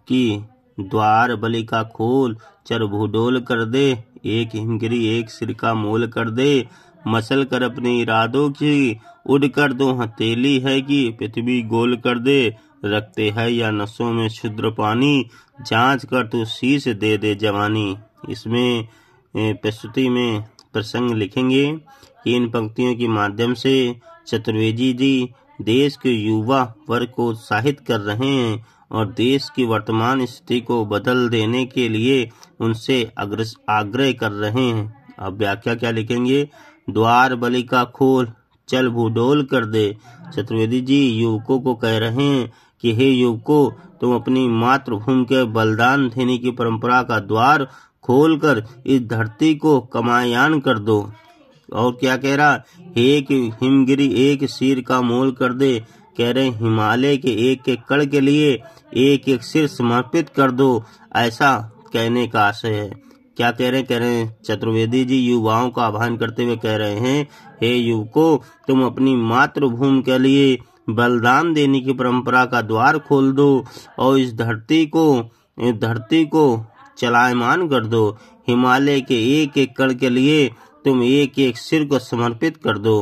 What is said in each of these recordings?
कि द्वार बलि का खोल, चर भूडोल कर दे, एक हिमगिरी एक सिर का मोल कर दे। मसल कर अपने इरादों की, उड़ कर दो हथेली है कि पृथ्वी गोल कर दे। रखते है या नसों में क्षुद्र पानी, जांच कर तू शीश दे दे जवानी। इसमें प्रस्तुति में प्रसंग लिखेंगे। इन पंक्तियों के माध्यम से चतुर्वेदी जी देश के युवा वर्ग को उत्साहित कर रहे हैं और देश की वर्तमान स्थिति को बदल देने के लिए उनसे आग्रह कर रहे हैं। अब व्याख्या क्या लिखेंगे। द्वार बलि का खोल, चल भूडोल कर दे। चतुर्वेदी जी युवकों को कह रहे हैं कि हे युवकों, तुम अपनी मातृभूमि के बलिदान देने की परंपरा का द्वार खोलकर इस धरती को कमायान कर दो। और क्या कह रहा, एक हिमगिरी एक सिर का मोल कर दे। कह रहे हिमालय के एक एक कण के लिए एक एक सिर समर्पित कर दो, ऐसा कहने का आशय है। क्या कह रहे हैं चतुर्वेदी जी युवाओं का आह्वान करते हुए कह रहे हैं, हे युवकों, तुम अपनी मातृभूमि के लिए बलिदान देने की परंपरा का द्वार खोल दो और इस धरती को चलायमान कर दो। हिमालय के एक एक कण के लिए तुम एक एक सिर को समर्पित कर दो।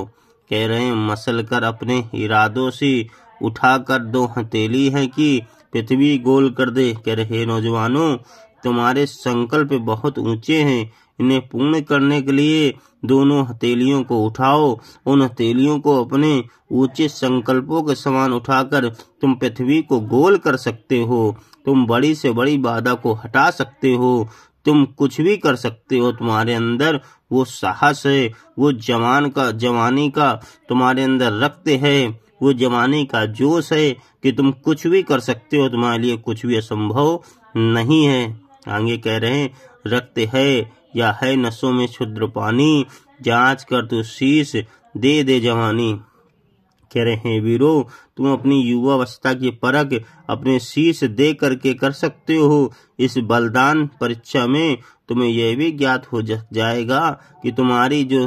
कह रहे हैं मसल कर अपने इरादों से उठा कर दो हथेली है कि पृथ्वी गोल कर दे। कह रहे नौजवानों, तुम्हारे संकल्प बहुत ऊंचे हैं, इन्हें पूर्ण करने के लिए दोनों हथेलियों को उठाओ। उन हथेलियों को अपने ऊंचे संकल्पों के समान उठाकर तुम पृथ्वी को गोल कर सकते हो। तुम बड़ी से बड़ी बाधा को हटा सकते हो। तुम कुछ भी कर सकते हो। तुम्हारे अंदर वो साहस है, वो जवानी का तुम्हारे अंदर रक्त है, वो जवानी का जोश है कि तुम कुछ भी कर सकते हो। तुम्हारे लिए कुछ भी असंभव नहीं है। आगे कह रहे हैं, रक्त है या है नसों में क्षुद्र पानी, जांच कर तू शीश दे दे जवानी। कह रहे हैं वीरों, तुम अपनी युवावस्था की परख अपने शीश दे करके कर सकते हो। इस बलिदान परीक्षा में तुम्हें यह भी ज्ञात हो जाएगा कि तुम्हारी जो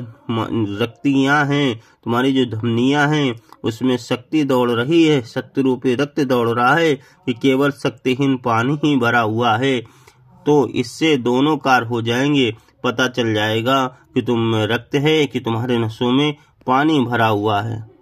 रक्तियां हैं, तुम्हारी जो धमनियां हैं, उसमें शक्ति दौड़ रही है, सत्य रूपी रक्त दौड़ रहा है कि केवल शक्तिहीन पानी ही भरा हुआ है। तो इससे दोनों कार्य हो जाएंगे। पता चल जाएगा कि तुम में रक्त है कि तुम्हारे नसों में पानी भरा हुआ है।